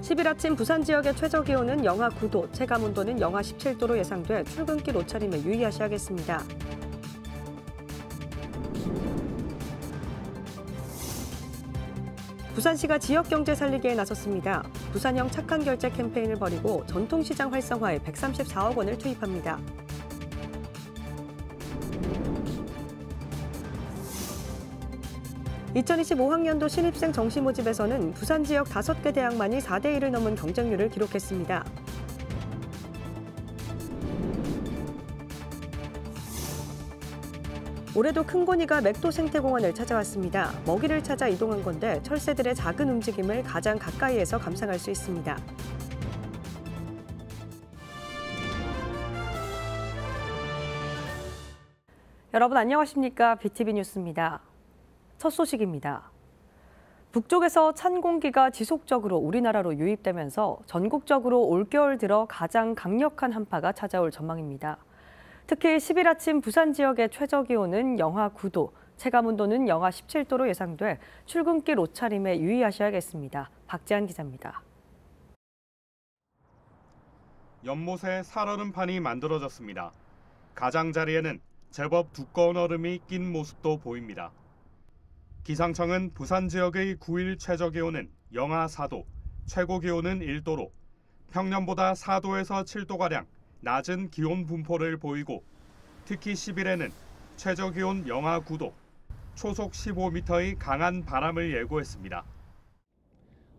10일 아침 부산 지역의 최저기온은 영하 9도, 체감온도는 영하 17도로 예상돼 출근길 옷차림에 유의하셔야겠습니다. 부산시가 지역 경제 살리기에 나섰습니다. 부산형 착한 결제 캠페인을 벌이고 전통시장 활성화에 134억 원을 투입합니다. (2025학년도) 신입생 정시 모집에서는 부산 지역 5개 대학만이 4대 1을 넘은 경쟁률을 기록했습니다. 올해도 큰고니가 맥도 생태공원을 찾아왔습니다. 먹이를 찾아 이동한 건데 철새들의 작은 움직임을 가장 가까이에서 감상할 수 있습니다. 여러분 안녕하십니까? BTV 뉴스입니다. 첫 소식입니다. 북쪽에서 찬 공기가 지속적으로 우리나라로 유입되면서 전국적으로 올겨울 들어 가장 강력한 한파가 찾아올 전망입니다. 특히 10일 아침 부산 지역의 최저기온은 영하 9도, 체감온도는 영하 17도로 예상돼 출근길 옷차림에 유의하셔야겠습니다. 박지한 기자입니다. 연못에 살얼음판이 만들어졌습니다. 가장자리에는 제법 두꺼운 얼음이 낀 모습도 보입니다. 기상청은 부산 지역의 9일 최저기온은 영하 4도, 최고기온은 1도로 평년보다 4도에서 7도가량 낮은 기온 분포를 보이고 특히 10일에는 최저기온 영하 9도, 초속 15m의 강한 바람을 예고했습니다.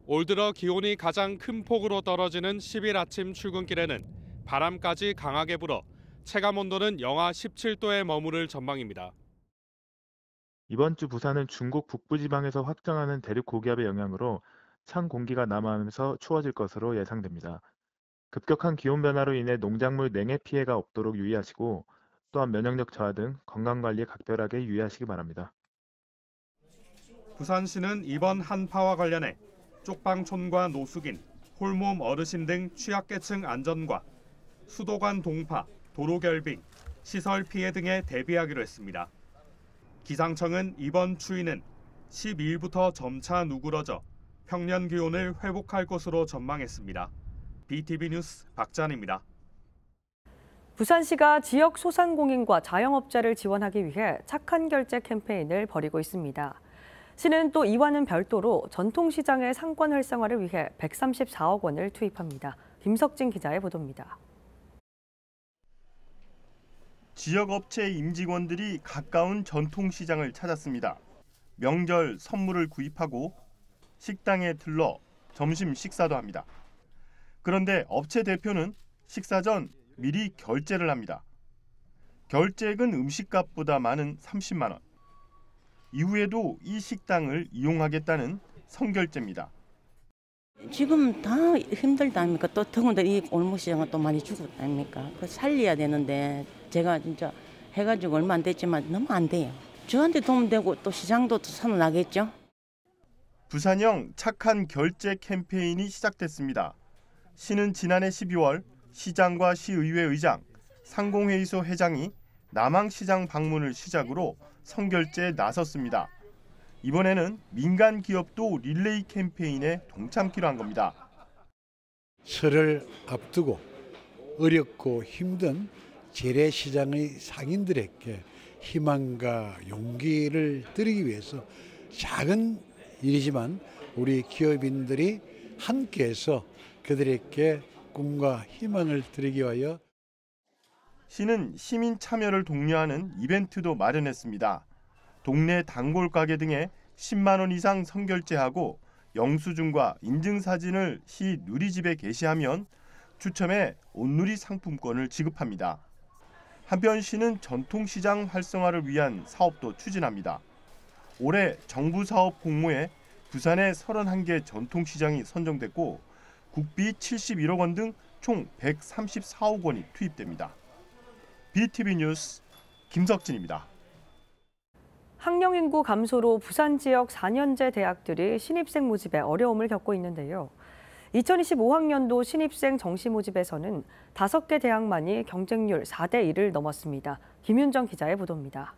올 들어 기온이 가장 큰 폭으로 떨어지는 10일 아침 출근길에는 바람까지 강하게 불어 체감온도는 영하 17도에 머무를 전망입니다. 이번 주 부산은 중국 북부지방에서 확정하는 대륙 고기압의 영향으로 찬 공기가 남하하면서 추워질 것으로 예상됩니다. 급격한 기온 변화로 인해 농작물 냉해 피해가 없도록 유의하시고 또한 면역력 저하 등 건강관리에 각별하게 유의하시기 바랍니다. 부산시는 이번 한파와 관련해 쪽방촌과 노숙인, 홀몸 어르신 등 취약계층 안전과 수도관 동파, 도로 결빙, 시설 피해 등에 대비하기로 했습니다. 기상청은 이번 추위는 12일부터 점차 누그러져 평년 기온을 회복할 것으로 전망했습니다. BTV 뉴스 박찬입니다. 부산시가 지역 소상공인과 자영업자를 지원하기 위해 착한 결제 캠페인을 벌이고 있습니다. 시는 또 이와는 별도로 전통시장의 상권 활성화를 위해 134억 원을 투입합니다. 김석진 기자의 보도입니다. 지역 업체 임직원들이 가까운 전통시장을 찾았습니다. 명절 선물을 구입하고 식당에 들러 점심 식사도 합니다. 그런데 업체 대표는 식사 전 미리 결제를 합니다. 결제액은 음식값보다 많은 30만 원. 이후에도 이 식당을 이용하겠다는 선결제입니다. 지금 다 힘들다 아닙니까? 또 더군다나 이 올목시장은 또 많이 죽었다 아닙니까? 그 살려야 되는데 제가 진짜 해가지고 얼마 안 됐지만 너무 안 돼요. 저한테 도움 되고 또 시장도 또 살아나겠죠? 부산형 착한 결제 캠페인이 시작됐습니다. 시는 지난해 12월 시장과 시의회 의장, 상공회의소 회장이 남항시장 방문을 시작으로 선결제에 나섰습니다. 이번에는 민간 기업도 릴레이 캠페인에 동참키로 한 겁니다. 설을 앞두고 어렵고 힘든 재래시장의 상인들에게 희망과 용기를 드리기 위해서 작은 일이지만 우리 기업인들이 함께해서 그들에게 꿈과 희망을 드리기 위하여 시는 시민 참여를 독려하는 이벤트도 마련했습니다. 동네 단골 가게 등에 10만 원 이상 선결제하고 영수증과 인증사진을 시 누리집에 게시하면 추첨해 온누리 상품권을 지급합니다. 한편 시는 전통시장 활성화를 위한 사업도 추진합니다. 올해 정부 사업 공모에 부산의 31개 전통시장이 선정됐고 국비 71억 원 등 총 134억 원이 투입됩니다. BTV 뉴스 김석진입니다. 학령 인구 감소로 부산 지역 4년제 대학들이 신입생 모집에 어려움을 겪고 있는데요. 2025학년도 신입생 정시 모집에서는 5개 대학만이 경쟁률 4대 1을 넘었습니다. 김윤정 기자의 보도입니다.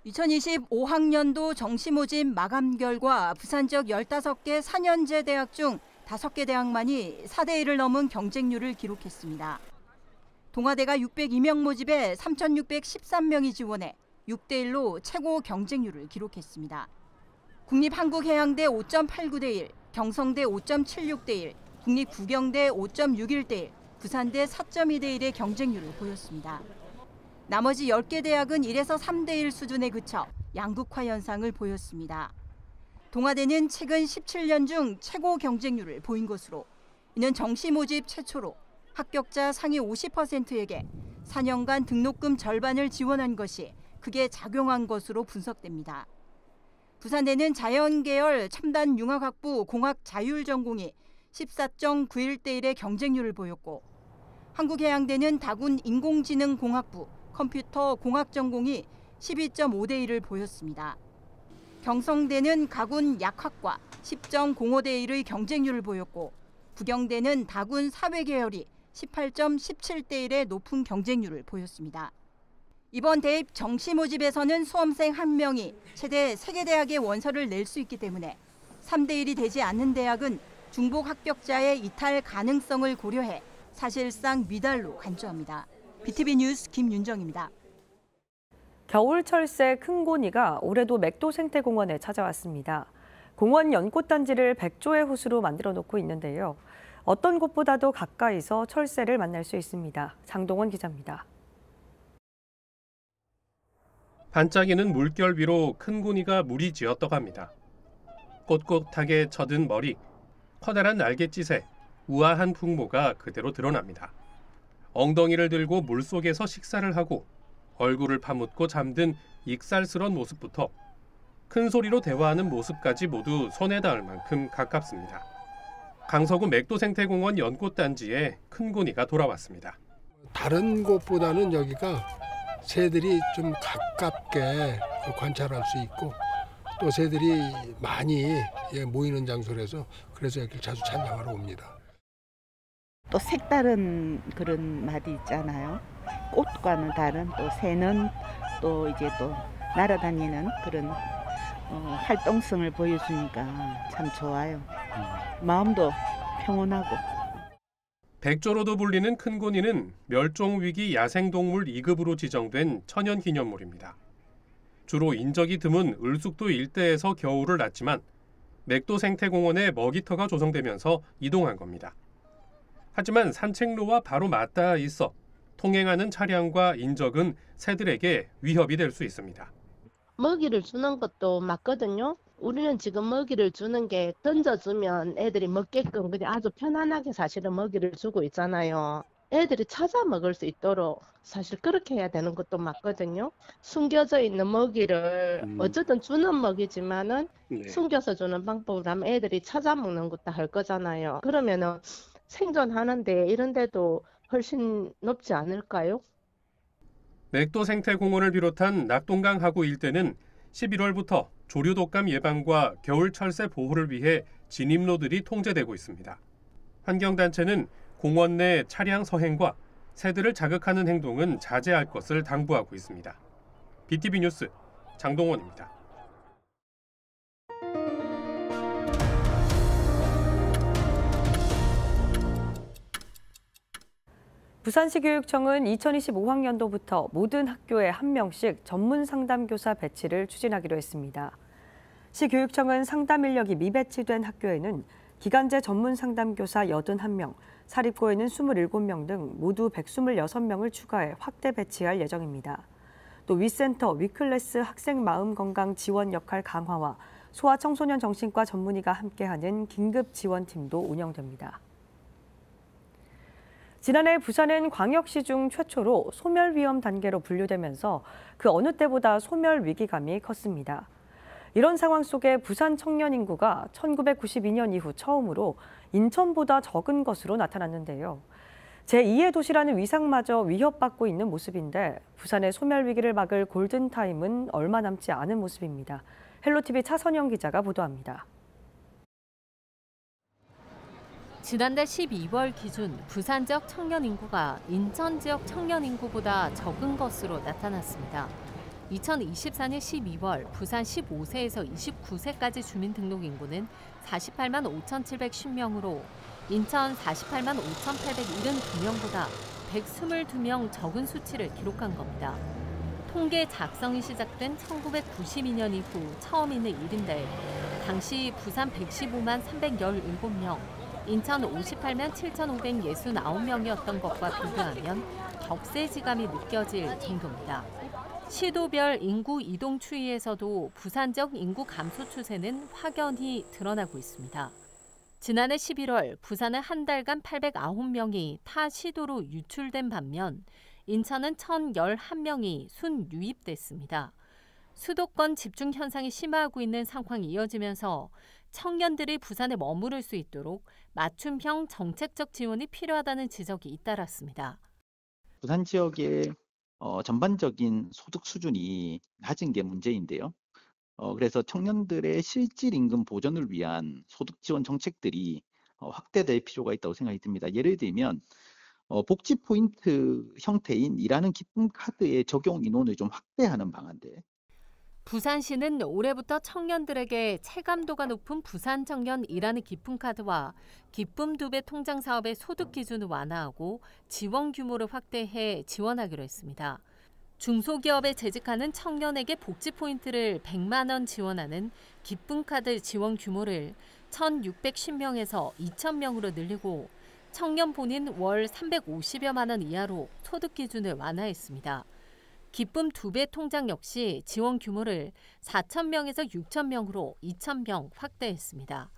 2025학년도 정시 모집 마감 결과 부산 지역 15개 4년제 대학 중 5개 대학만이 4대 1을 넘은 경쟁률을 기록했습니다. 동아대가 602명 모집에 3,613명이 지원해 6대 1로 최고 경쟁률을 기록했습니다. 국립한국해양대 5.89대 1, 경성대 5.76대 1, 국립국영대 5.61대 1, 부산대 4.2대 1의 경쟁률을 보였습니다. 나머지 10개 대학은 1에서 3대 1 수준에 그쳐 양극화 현상을 보였습니다. 동아대는 최근 17년 중 최고 경쟁률을 보인 것으로 이는 정시 모집 최초로 합격자 상위 50%에게 4년간 등록금 절반을 지원한 것이 크게 작용한 것으로 분석됩니다. 부산대는 자연계열 첨단융합학부 공학 자율전공이 14.91대 1의 경쟁률을 보였고 한국해양대는 다군 인공지능공학부 컴퓨터 공학 전공이 12.5대 1을 보였습니다. 경성대는 가군 약학과 10.05대 1의 경쟁률을 보였고 국영대는 다군 사회계열이 18.17대 1의 높은 경쟁률을 보였습니다. 이번 대입 정시 모집에서는 수험생 1명이 최대 3개 대학의 원서를 낼 수 있기 때문에 3대 1이 되지 않는 대학은 중복 합격자의 이탈 가능성을 고려해 사실상 미달로 간주합니다. BTV 뉴스 김윤정입니다. 겨울철새 큰고니가 올해도 맥도 생태공원에 찾아왔습니다. 공원 연꽃단지를 백조의 호수로 만들어 놓고 있는데요. 어떤 곳보다도 가까이서 철새를 만날 수 있습니다. 장동원 기자입니다. 반짝이는 물결 위로 큰고니가 무리지어 떠갑니다. 꼿꼿하게 젖은 머리, 커다란 날갯짓에 우아한 풍모가 그대로 드러납니다. 엉덩이를 들고 물속에서 식사를 하고 얼굴을 파묻고 잠든 익살스런 모습부터 큰 소리로 대화하는 모습까지 모두 손에 닿을 만큼 가깝습니다. 강서구 맥도생태공원 연꽃단지에 큰고니가 돌아왔습니다. 다른 곳보다는 여기가 새들이 좀 가깝게 관찰할 수 있고 또 새들이 많이 모이는 장소라서 그래서 여기를 자주 찬양하러 옵니다. 또 색다른 그런 맛이 있잖아요. 꽃과는 다른 또 새는 또 이제 또 날아다니는 그런 활동성을 보여주니까 참 좋아요. 마음도 평온하고. 백조로도 불리는 큰고니는 멸종위기 야생동물 2급으로 지정된 천연기념물입니다. 주로 인적이 드문 을숙도 일대에서 겨울을 났지만 맥도생태공원에 먹이터가 조성되면서 이동한 겁니다. 하지만 산책로와 바로 맞닿아 있어 통행하는 차량과 인적은 새들에게 위협이 될 수 있습니다. 먹이를 주는 것도 맞거든요. 우리는 지금 먹이를 주는 게 던져주면 애들이 먹게끔 그냥 아주 편안하게 사실은 먹이를 주고 있잖아요. 애들이 찾아 먹을 수 있도록 사실 그렇게 해야 되는 것도 맞거든요. 숨겨져 있는 먹이를 어쨌든 주는 먹이지만은 숨겨서 주는 방법을 하면 애들이 찾아 먹는 것도 할 거잖아요. 그러면은 생존하는데 이런 데도 훨씬 높지 않을까요? 맥도생태공원을 비롯한 낙동강 하구 일대는 11월부터 조류독감 예방과 겨울철새 보호를 위해 진입로들이 통제되고 있습니다. 환경단체는 공원 내 차량 서행과 새들을 자극하는 행동은 자제할 것을 당부하고 있습니다. BTV 뉴스 장동원입니다. 부산시교육청은 2025학년도부터 모든 학교에 1명씩 전문 상담교사 배치를 추진하기로 했습니다. 시교육청은 상담 인력이 미배치된 학교에는 기간제 전문 상담교사 81명, 사립고에는 27명 등 모두 126명을 추가해 확대 배치할 예정입니다. 또 위센터, 위클래스 학생 마음 건강 지원 역할 강화와 소아청소년 정신과 전문의가 함께하는 긴급 지원팀도 운영됩니다. 지난해 부산은 광역시 중 최초로 소멸 위험 단계로 분류되면서 그 어느 때보다 소멸 위기감이 컸습니다. 이런 상황 속에 부산 청년 인구가 1992년 이후 처음으로 인천보다 적은 것으로 나타났는데요. 제2의 도시라는 위상마저 위협받고 있는 모습인데 부산의 소멸 위기를 막을 골든타임은 얼마 남지 않은 모습입니다. 헬로티비 차선영 기자가 보도합니다. 지난달 12월 기준 부산 지역 청년 인구가 인천 지역 청년 인구보다 적은 것으로 나타났습니다. 2024년 12월 부산 15세에서 29세까지 주민등록 인구는 48만 5,710명으로 인천 48만 5,872명보다 122명 적은 수치를 기록한 겁니다. 통계 작성이 시작된 1992년 이후 처음 있는 일인데 당시 부산 115만 317명, 인천 58만 7,569명이었던 것과 비교하면 격세지감이 느껴질 정도입니다. 시도별 인구 이동 추이에서도 부산적 인구 감소 추세는 확연히 드러나고 있습니다. 지난해 11월 부산은 한 달간 809명이 타 시도로 유출된 반면 인천은 1,011명이 순유입됐습니다. 수도권 집중 현상이 심화하고 있는 상황이 이어지면서 청년들이 부산에 머무를 수 있도록 맞춤형 정책적 지원이 필요하다는 지적이 잇따랐습니다. 부산 지역의 전반적인 소득 수준이 낮은 게 문제인데요. 그래서 청년들의 실질 임금 보전을 위한 소득 지원 정책들이 확대될 필요가 있다고 생각이 듭니다. 예를 들면 복지 포인트 형태인 일하는 기쁨 카드의 적용 인원을 좀 확대하는 방안들. 부산시는 올해부터 청년들에게 체감도가 높은 부산 청년 일하는 기쁨 카드와 기쁨 2배 통장 사업의 소득 기준을 완화하고 지원 규모를 확대해 지원하기로 했습니다. 중소기업에 재직하는 청년에게 복지 포인트를 100만 원 지원하는 기쁨 카드 지원 규모를 1,610명에서 2,000명으로 늘리고 청년 본인 월 350여만 원 이하로 소득 기준을 완화했습니다. 기쁨 2배 통장 역시 지원 규모를 4,000명에서 6,000명으로 2,000명 확대했습니다.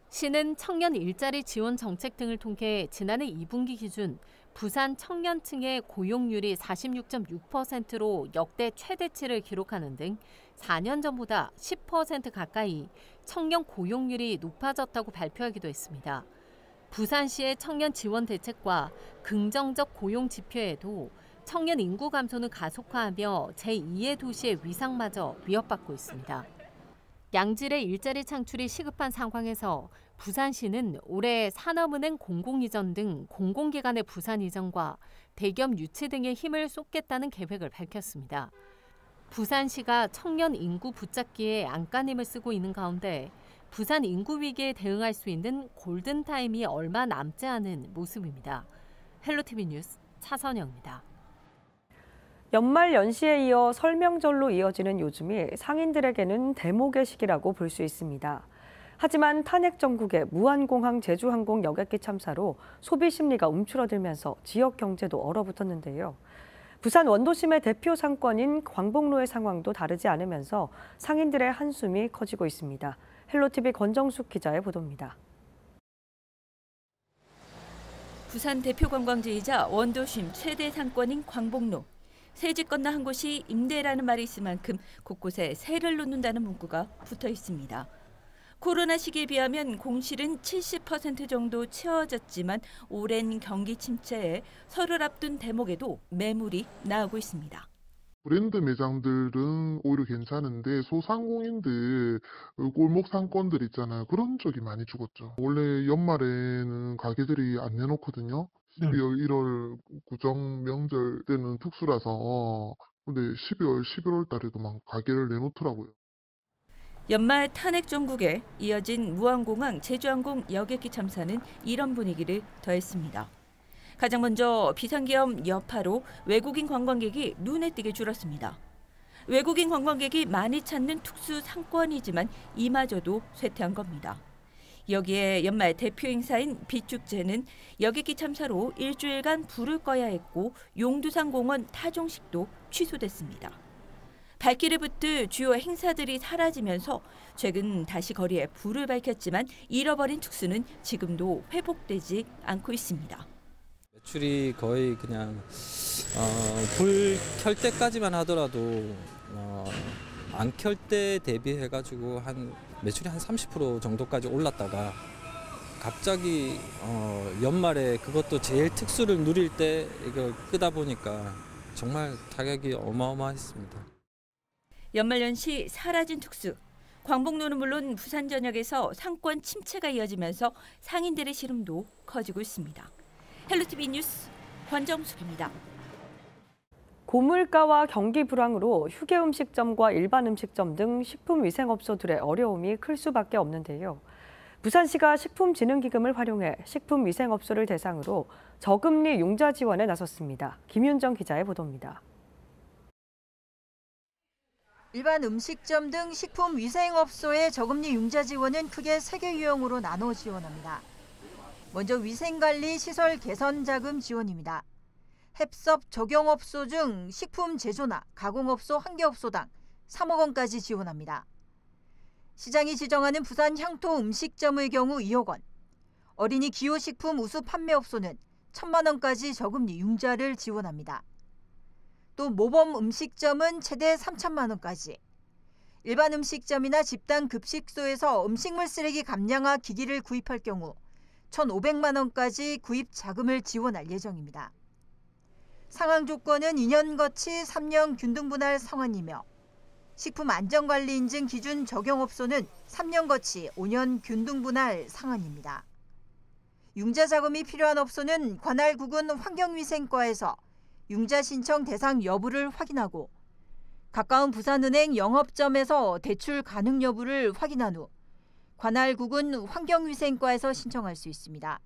시는 청년 일자리 지원 정책 등을 통해 지난해 2분기 기준 부산 청년층의 고용률이 46.6%로 역대 최대치를 기록하는 등 4년 전보다 10% 가까이 청년 고용률이 높아졌다고 발표하기도 했습니다. 부산시의 청년 지원 대책과 긍정적 고용 지표에도 청년 인구 감소는 가속화하며 제2의 도시의 위상마저 위협받고 있습니다. 양질의 일자리 창출이 시급한 상황에서 부산시는 올해 산업은행 공공이전 등 공공기관의 부산 이전과 대기업 유치 등에 힘을 쏟겠다는 계획을 밝혔습니다. 부산시가 청년 인구 붙잡기에 안간힘을 쓰고 있는 가운데 부산 인구 위기에 대응할 수 있는 골든타임이 얼마 남지 않은 모습입니다. 헬로티비 뉴스 차선영입니다. 연말 연시에 이어 설명절로 이어지는 요즘이 상인들에게는 대목의 시기라고 볼 수 있습니다. 하지만 탄핵 정국의 무한공항 제주항공 여객기 참사로 소비 심리가 움츠러들면서 지역 경제도 얼어붙었는데요. 부산 원도심의 대표 상권인 광복로의 상황도 다르지 않으면서 상인들의 한숨이 커지고 있습니다. 헬로티비 권정숙 기자의 보도입니다. 부산 대표 관광지이자 원도심 최대 상권인 광복로. 새 집 건너 한 곳이 임대라는 말이 있을 만큼 곳곳에 세를 놓는다는 문구가 붙어 있습니다. 코로나 시기에 비하면 공실은 70% 정도 채워졌지만 오랜 경기 침체에 설을 앞둔 대목에도 매물이 나오고 있습니다. 브랜드 매장들은 오히려 괜찮은데 소상공인들 골목 상권들 있잖아요. 그런 쪽이 많이 죽었죠. 원래 연말에는 가게들이 안 내놓거든요. 12월, 1월 구정 명절 때는 특수라서 근데 12월, 11월 달에도 막 가게를 내놓더라고요. 연말 탄핵 정국에 이어진 무한공항 제주항공 여객기 참사는 이런 분위기를 더했습니다. 가장 먼저 비상계엄 여파로 외국인 관광객이 눈에 띄게 줄었습니다. 외국인 관광객이 많이 찾는 특수 상권이지만 이마저도 쇠퇴한 겁니다. 여기에 연말 대표 행사인 빛축제는 여객기 참사로 일주일간 불을 꺼야 했고 용두산공원 타종식도 취소됐습니다. 발길을 붙들 주요 행사들이 사라지면서 최근 다시 거리에 불을 밝혔지만 잃어버린 특수는 지금도 회복되지 않고 있습니다. 매출이 거의 그냥 불 켤 때까지만 하더라도 안 켤 때 대비해가지고 매출이 한 30% 정도까지 올랐다가 갑자기 연말에 그것도 제일 특수를 누릴 때 이걸 끄다 보니까 정말 타격이 어마어마했습니다. 연말연시 사라진 특수. 광복로는 물론 부산 전역에서 상권 침체가 이어지면서 상인들의 시름도 커지고 있습니다. 헬로티비 뉴스 권정숙입니다. 고물가와 경기 불황으로 휴게 음식점과 일반 음식점 등 식품위생업소들의 어려움이 클 수밖에 없는데요. 부산시가 식품진흥기금을 활용해 식품위생업소를 대상으로 저금리 융자 지원에 나섰습니다. 김윤정 기자의 보도입니다. 일반 음식점 등 식품위생업소의 저금리 융자 지원은 크게 3개 유형으로 나눠 지원합니다. 먼저 위생관리 시설 개선 자금 지원입니다. 햅섭 적용업소 중 식품 제조나 가공업소 1개 업소당 3억 원까지 지원합니다. 시장이 지정하는 부산 향토 음식점의 경우 2억 원, 어린이 기호식품 우수 판매업소는 1,000만 원까지 저금리 융자를 지원합니다. 또 모범 음식점은 최대 3천만 원까지, 일반 음식점이나 집단 급식소에서 음식물 쓰레기 감량화 기기를 구입할 경우 1,500만 원까지 구입 자금을 지원할 예정입니다. 상황 조건은 2년 거치 3년 균등 분할 상환이며 식품 안전관리 인증 기준 적용업소는 3년 거치 5년 균등 분할 상환입니다. 융자 자금이 필요한 업소는 관할 구군 환경위생과에서 융자 신청 대상 여부를 확인하고 가까운 부산은행 영업점에서 대출 가능 여부를 확인한 후 관할 구군 환경위생과에서 신청할 수 있습니다.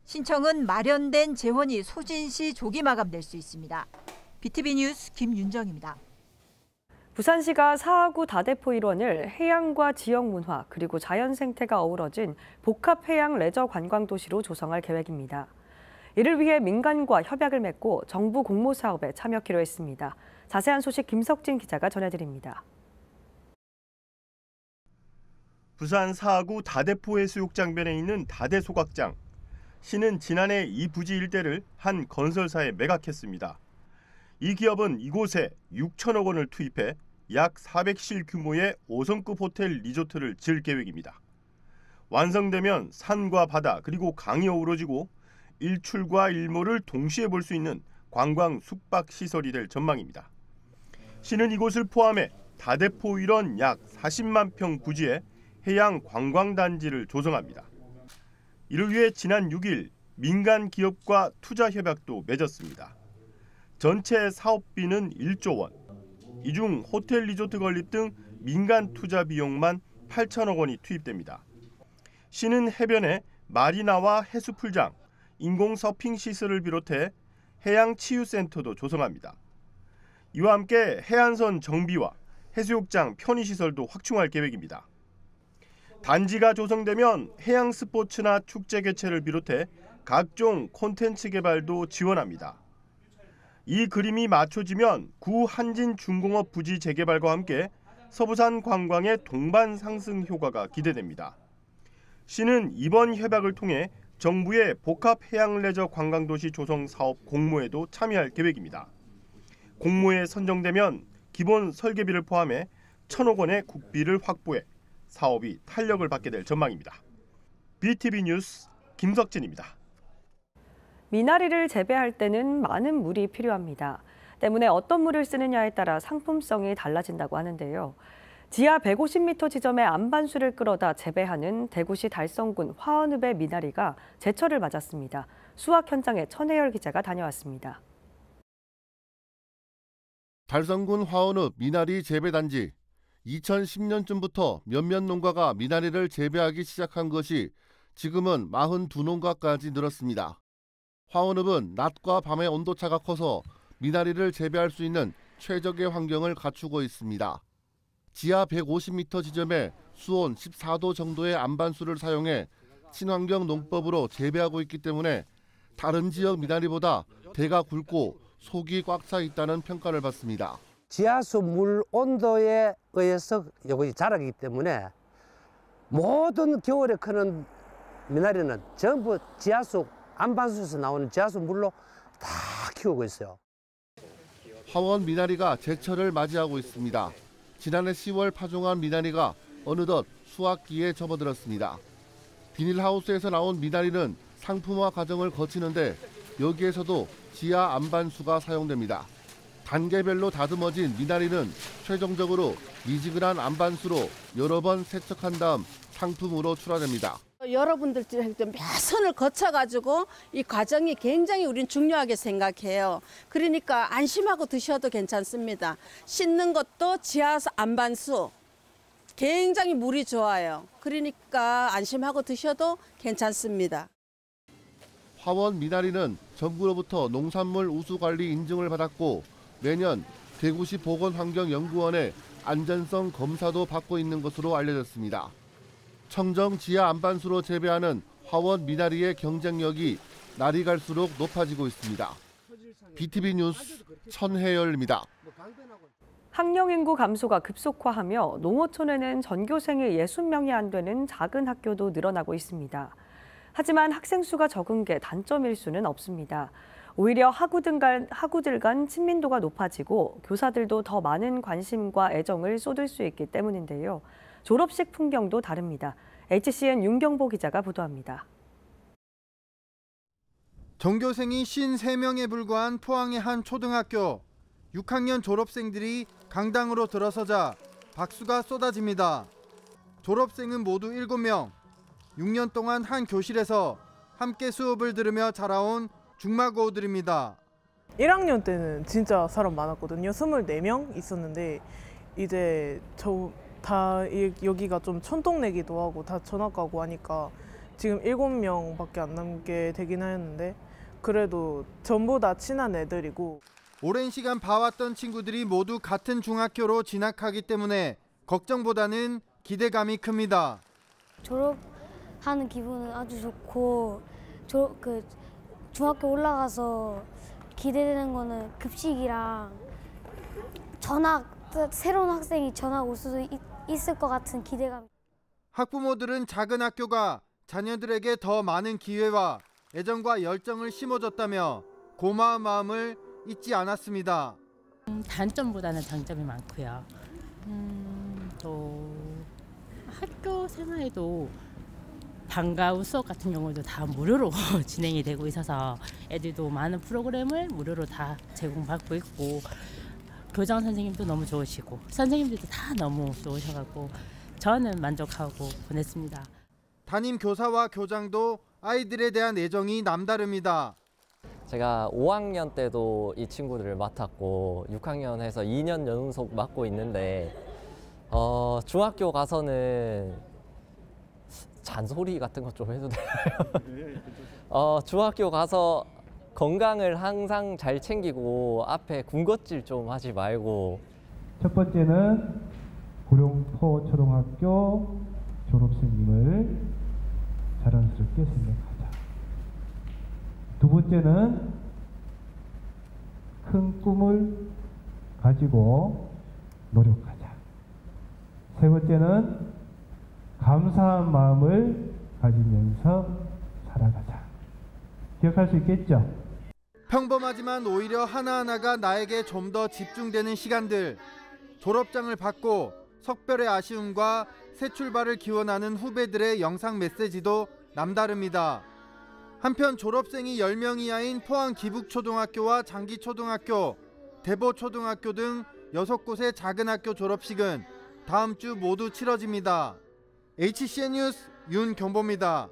신청은 마련된 재원이 소진 시 조기 마감될 수 있습니다. BTV 뉴스 김윤정입니다. 부산시가 4하구 다대포 일원을 해양과 지역 문화 그리고 자연 생태가 어우러진 복합 해양 레저 관광 도시로 조성할 계획입니다. 이를 위해 민간과 협약을 맺고 정부 공모 사업에 참여키로 했습니다. 자세한 소식 김석진 기자가 전해드립니다. 부산 4하구 다대포 해수욕장변에 있는 다대소각장. 시는 지난해 이 부지 일대를 한 건설사에 매각했습니다. 이 기업은 이곳에 6천억 원을 투입해 약 400실 규모의 5성급 호텔 리조트를 지을 계획입니다. 완성되면 산과 바다 그리고 강이 어우러지고 일출과 일몰을 동시에 볼 수 있는 관광 숙박 시설이 될 전망입니다. 시는 이곳을 포함해 다대포 일원 약 40만 평 부지에 해양 관광단지를 조성합니다. 이를 위해 지난 6일 민간 기업과 투자 협약도 맺었습니다. 전체 사업비는 1조 원. 이 중 호텔 리조트 건립 등 민간 투자 비용만 8천억 원이 투입됩니다. 시는 해변에 마리나와 해수풀장, 인공 서핑 시설을 비롯해 해양 치유센터도 조성합니다. 이와 함께 해안선 정비와 해수욕장 편의시설도 확충할 계획입니다. 단지가 조성되면 해양 스포츠나 축제 개최를 비롯해 각종 콘텐츠 개발도 지원합니다. 이 그림이 맞춰지면 구 한진중공업 부지 재개발과 함께 서부산 관광의 동반 상승 효과가 기대됩니다. 시는 이번 협약을 통해 정부의 복합 해양 레저 관광도시 조성 사업 공모에도 참여할 계획입니다. 공모에 선정되면 기본 설계비를 포함해 1,000억 원의 국비를 확보해 사업이 탄력을 받게 될 전망입니다. BTV 뉴스 김석진입니다. 미나리를 재배할 때는 많은 물이 필요합니다. 때문에 어떤 물을 쓰느냐에 따라 상품성이 달라진다고 하는데요. 지하 150m 지점에 안반수를 끌어다 재배하는 대구시 달성군 화원읍의 미나리가 제철을 맞았습니다. 수확 현장에 천혜열 기자가 다녀왔습니다. 달성군 화원읍 미나리 재배단지. 2010년쯤부터 몇몇 농가가 미나리를 재배하기 시작한 것이 지금은 42농가까지 늘었습니다. 화원읍은 낮과 밤의 온도차가 커서 미나리를 재배할 수 있는 최적의 환경을 갖추고 있습니다. 지하 150m 지점에 수온 14도 정도의 안반수를 사용해 친환경 농법으로 재배하고 있기 때문에 다른 지역 미나리보다 대가 굵고 속이 꽉 차 있다는 평가를 받습니다. 지하수 물 온도에 의해서 이것이 자라기 때문에 모든 겨울에 크는 미나리는 전부 지하수 안반수에서 나오는 지하수 물로 다 키우고 있어요. 화원 미나리가 제철을 맞이하고 있습니다. 지난해 10월 파종한 미나리가 어느덧 수확기에 접어들었습니다. 비닐하우스에서 나온 미나리는 상품화 과정을 거치는데 여기에서도 지하 안반수가 사용됩니다. 단계별로 다듬어진 미나리는 최종적으로 미지근한 안반수로 여러 번 세척한 다음 상품으로 출하됩니다. 여러분들 몇 선을 거쳐가지고 이 과정이 굉장히 우린 중요하게 생각해요. 그러니까 안심하고 드셔도 괜찮습니다. 씻는 것도 지하수 안반수 굉장히 물이 좋아요. 그러니까 안심하고 드셔도 괜찮습니다. 화원 미나리는 정부로부터 농산물 우수관리 인증을 받았고 매년 대구시 보건환경연구원의 안전성 검사도 받고 있는 것으로 알려졌습니다. 청정 지하 안반수로 재배하는 화원 미나리의 경쟁력이 날이 갈수록 높아지고 있습니다. BTV 뉴스 천혜열입니다. 학령 인구 감소가 급속화하며 농어촌에는 전교생이 60명이 안 되는 작은 학교도 늘어나고 있습니다. 하지만 학생 수가 적은 게 단점일 수는 없습니다. 오히려 학우들 간 친민도가 높아지고 교사들도 더 많은 관심과 애정을 쏟을 수 있기 때문인데요. 졸업식 풍경도 다릅니다. HCN 윤경보 기자가 보도합니다. 전교생이 53명에 불과한 포항의 한 초등학교. 6학년 졸업생들이 강당으로 들어서자 박수가 쏟아집니다. 졸업생은 모두 7명. 6년 동안 한 교실에서 함께 수업을 들으며 자라온 중마고우들입니다. 1학년 때는 진짜 사람 많았거든요. 24명 있었는데 이제 여기가 좀 촌동네기도 하고 다 전학 가고 하니까 지금 7명밖에 안 남게 되긴 하였는데 그래도 전부 다 친한 애들이고. 오랜 시간 봐왔던 친구들이 모두 같은 중학교로 진학하기 때문에 걱정보다는 기대감이 큽니다. 졸업하는 기분은 아주 좋고 중학교 올라가서 기대되는 거는 급식이랑 새로운 학생이 전학 올 수도 있을 것 같은 기대감. 학부모들은 작은 학교가 자녀들에게 더 많은 기회와 애정과 열정을 심어줬다며 고마운 마음을 잊지 않았습니다. 단점보다는 장점이 많고요. 또 학교 생활에도 방과후 수업 같은 경우도 다 무료로 진행이 되고 있어서 애들도 많은 프로그램을 무료로 다 제공받고 있고 교장 선생님도 너무 좋으시고 선생님들도 다 너무 좋으셔가지고 저는 만족하고 보냈습니다. 담임 교사와 교장도 아이들에 대한 애정이 남다릅니다. 제가 5학년 때도 이 친구들을 맡았고 6학년에서 2년 연속 맡고 있는데 중학교 가서는 잔소리 같은 것 좀 해도 되나요? 중학교 가서 건강을 항상 잘 챙기고 앞에 군것질 좀 하지 말고. 첫 번째는 구룡포초등학교 졸업생님을 자랑스럽게 생각하자. 두 번째는 큰 꿈을 가지고 노력하자. 세 번째는 감사한 마음을 가지면서 살아가자. 기억할 수 있겠죠? 평범하지만 오히려 하나하나가 나에게 좀 더 집중되는 시간들. 졸업장을 받고 석별의 아쉬움과 새 출발을 기원하는 후배들의 영상 메시지도 남다릅니다. 한편 졸업생이 10명 이하인 포항 기북초등학교와 장기초등학교, 대보초등학교 등 6곳의 작은 학교 졸업식은 다음 주 모두 치러집니다. HCN 뉴스 윤경보입니다.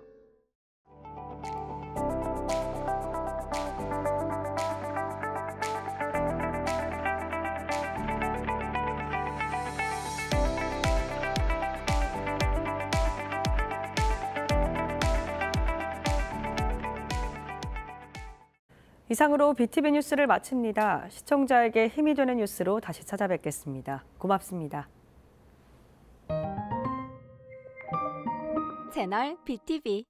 이상으로 BTV 뉴스를 마칩니다. 시청자에게 힘이 되는 뉴스로 다시 찾아뵙겠습니다. 고맙습니다. 채널 BTV